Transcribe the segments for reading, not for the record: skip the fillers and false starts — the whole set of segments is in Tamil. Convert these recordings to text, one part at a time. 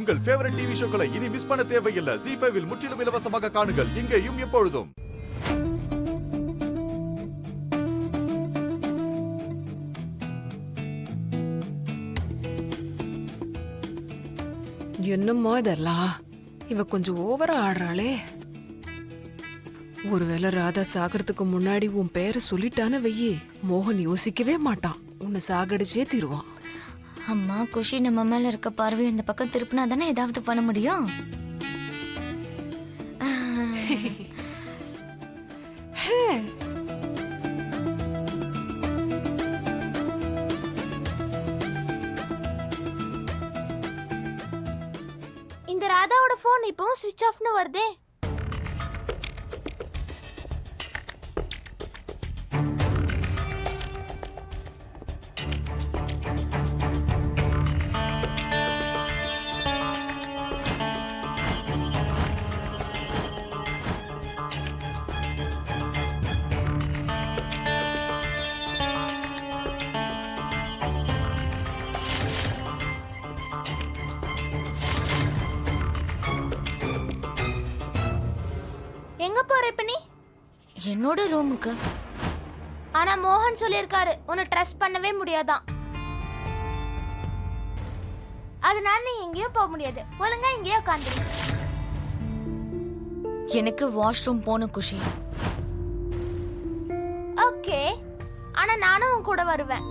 உங்கள் ஃபேவரட் டிவி ஷோக்களை இனி மிஸ் பண்ண தேவையில்லை. ZEE5 இல் முற்றிலும் இலவசமாக காணுங்கள். இங்கேயும் எப்பொழுதும். என்னம்மா இதெல்லாம்? இவ கொஞ்சம் ஓவரா ஆடுறாளே. ஒருவேளை ராதா சாகிறதுக்கு முன்னாடி உன் பேரை சொல்லிட்டான வெயி, மோகன் யோசிக்கவே மாட்டான், உன்னை சாகடிச்சே தீருவான். அம்மா குஷி நம்ம மேல இருக்க பார்வை இந்த பக்கம் திருப்பினா தானே ஏதாவது பண்ண முடியும். இந்த ராதாவோட போன் இப்பவும் ஸ்விட்ச் ஆஃப்னு வருதே. எங்க போற இப்ப நீ? என்னோட ரூமுக்கு. ஆனா மோகன் சொல்லிருக்காரு உன்னை ட்ரஸ்ட் பண்ணவே முடியாதான். அதனால நீ எங்கேயும் போக முடியாது. ஒழுங்கா இங்கேயே உட்காந்துரு. எனக்கு வாஷ்ரூம் போகணும் குஷி. ஓகே, ஆனா நானும் உன் கூட வருவேன்.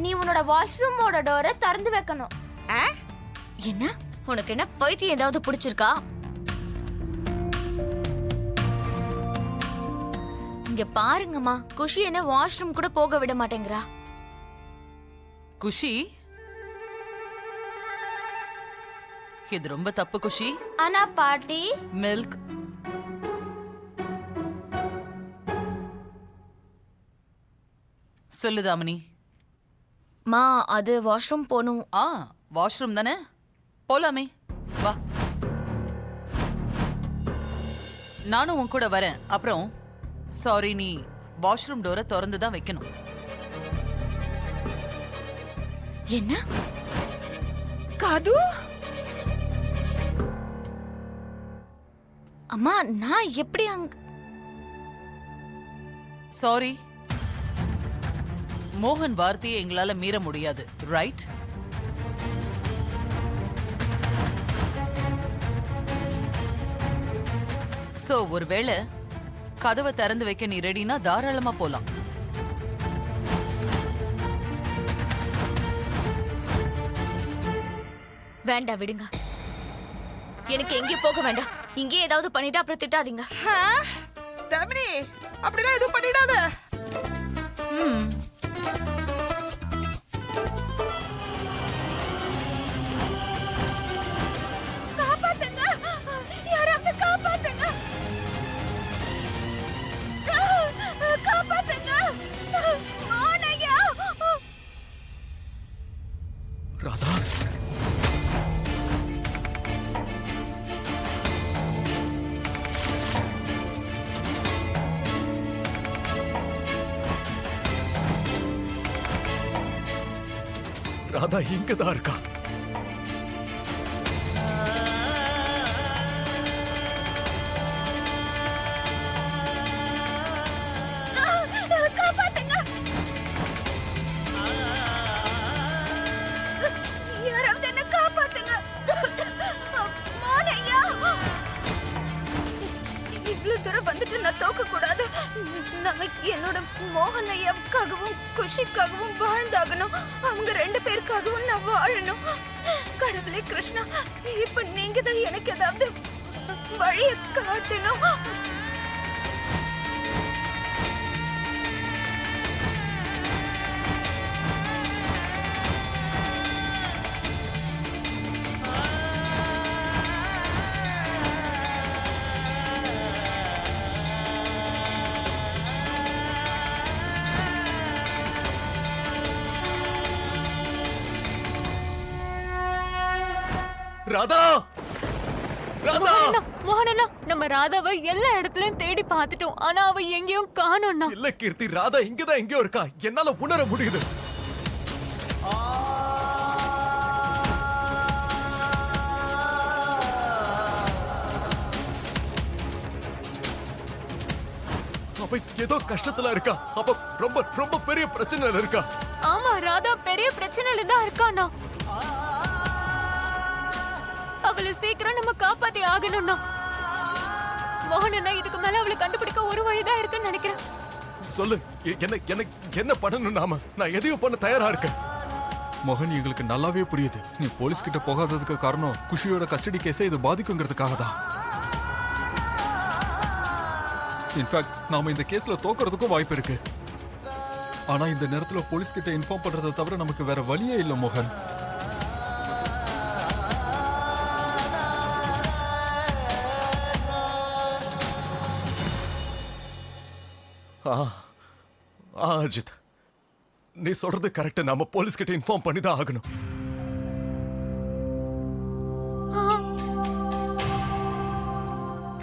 நீ உன்னோட வாஷ்ரூமோட டோரை திறந்து வைக்கணும். என்ன உனக்கு என்ன பைத்தியம் ஏதாவது பிடிச்சிருக்கா? இங்க பாருங்கம்மா, குஷி என்ன வாஷ்ரூம் கூட போக விட மாட்டேங்கிறா. குஷி, இது ரொம்ப தப்பு குஷி. ஆனா பாட்டி, மில்க் சொல்லு தாமினி. மா, அது வாஷ்ரூம் போகணும். வாஷ்ரூம் தானே, போலாமே, வா. நானும் உன் கூட வரேன். அப்புறம் சாரி, நீ வாஷ்ரூம் டோரை திறந்து தான் வைக்கணும். என்ன காது? அம்மா, நான் எப்படி அங்க? சாரி, மோகன் வார்த்தையை எங்களால மீற முடியாது, ரைட்? சோ ஒருவேளை கதவை திறந்து வைக்க நீ ரெடினா தாராளமா போலாம். வேண்டாம், விடுங்க. எனக்கு எங்கேயும் போக வேண்டாம். இங்கே ஏதாவது பண்ணிட்டு அப்புறம் திட்டாதீங்க. தாமினி, அப்படிலாம் எதுவும் பண்ணிடாத. காப்பாத்துங்க, யாராவது காப்பாத்துங்க, காப்பாத்துங்க. மோனையா, ராதா, ராதா இங்கதான் இருக்கா. காப்பாத்துங்க, யாராவது என்ன காப்பாத்துங்க. மோனையா, இவ்வளவு தூரம் வந்துட்டு நான் தோக்க கூடாது. நமக்கு என்னோட மோகன் ஐயாவுக்காகவும் குஷிக்காகவும் வாழ்ந்தாகணும். அவங்க 2 பேருக்காகவும் நான் வாழணும். கடவுளே கிருஷ்ணா, இப்ப நீங்க தான் எனக்கு ஏதாவது வழியை காட்டணும். ராதா, ராதா, மோகனண்ணா, நம்ம ராதாவை எல்லா இடத்துலயும் தேடி பார்த்துட்டோம். ஆனா அவ எங்கேயும் காணோம்னா. இல்ல கீர்த்தி, ராதா இங்கதான் எங்கேயோ இருக்கா. என்னால உணர முடியுது. அவ ஏதோ கஷ்டத்துல இருக்கா. அவ ரொம்ப ரொம்ப பெரிய பிரச்சனையில இருக்கா. ஆமா, ராதா பெரிய பிரச்சனையில தான் இருக்கானா. அவளை சீக்கிரம் நம்ம காப்பாத்தி ஆகணும்னா. மோகன் இதுக்கு மேல அவளை கண்டுபிடிக்க ஒரு வழிதான் இருக்குன்னு நினைக்கிறேன். சொல்லு, என்ன பண்ணணும் நாம? நான் எதையும் பண்ண தயாரா இருக்கேன். மோகன், எங்களுக்கு நல்லாவே புரியுது. நீ போலீஸ் கிட்ட போகாததுக்கு காரணம் குஷியோட கஸ்டடி கேஸை இது பாதிக்குங்கிறதுக்காக தான். இன்ஃபேக்ட் நாம இந்த கேஸ்ல தோக்கறதுக்கும் வாய்ப்பு இருக்கு. ஆனா இந்த நேரத்துல போலீஸ் கிட்ட இன்ஃபார்ம் பண்றதை தவிர நமக்கு வேற வழியே இல்ல மோகன். அஜித், நீ சொல்றது கரெக்ட். நாம போலீஸ் கிட்ட இன்ஃபார்ம் பண்ணி தான் ஆகணும்.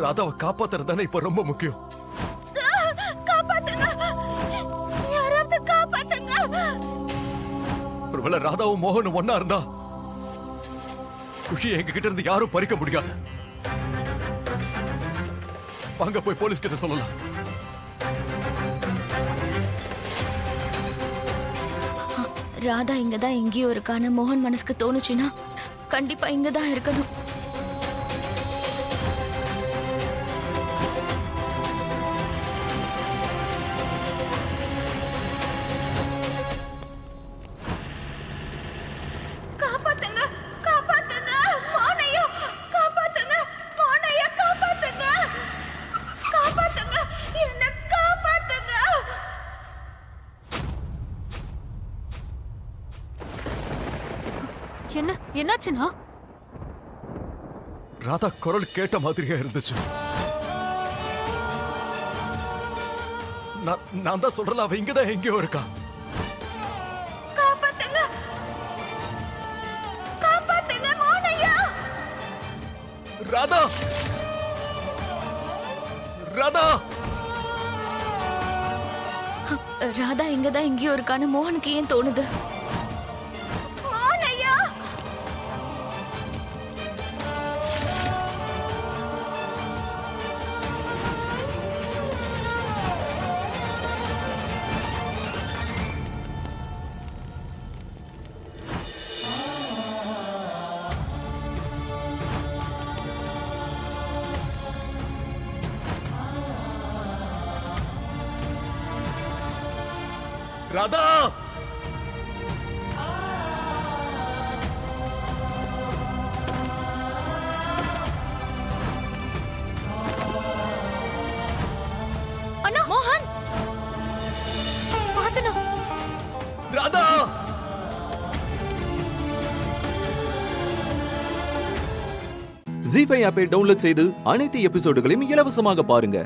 ராதாவை காப்பாத்துறது தானே இப்ப ரொம்ப முக்கியம். ஒருவேளை ராதாவும் மோகனும் ஒன்னா இருந்தா குஷி எங்க கிட்ட இருந்து யாரும் பறிக்க முடியாது. வாங்க போய் போலீஸ் கிட்ட சொல்லலாம். ராதா இங்கதான் எங்கேயோ இருக்கான்னு மோகன் மனசுக்கு தோணுச்சுன்னா கண்டிப்பா இங்கதான் இருக்கணும். காப்பாத்துங்க, காப்பாத்துங்க, மோனையா காப்பாத்துங்க, மோனையா காப்பாத்துங்க, காப்பாத்துங்க, என்ன காப்பாத்துங்க. என்னாச்சுன்னா? ராதா குரல் கேட்ட மாதிரியா இருந்துச்சு. நான் தான் சொல்றல, அவ இங்கதான் எங்கேயோ இருக்கா. காப்பாத்துங்க, காப்பாத்துங்க, மோனையா. ராதா, ராதா, ராதா இங்கதான் எங்கேயோ இருக்கான்னு மோகனுக்கு ஏன் தோணுது? மோனையா. ராதா, அண்ணா, மோகன் பாத்தனா? ராதா. ஜீ5 ஆப்பை டவுன்லோட் செய்து அனைத்து எபிசோடுகளையும் இலவசமாக பாருங்க.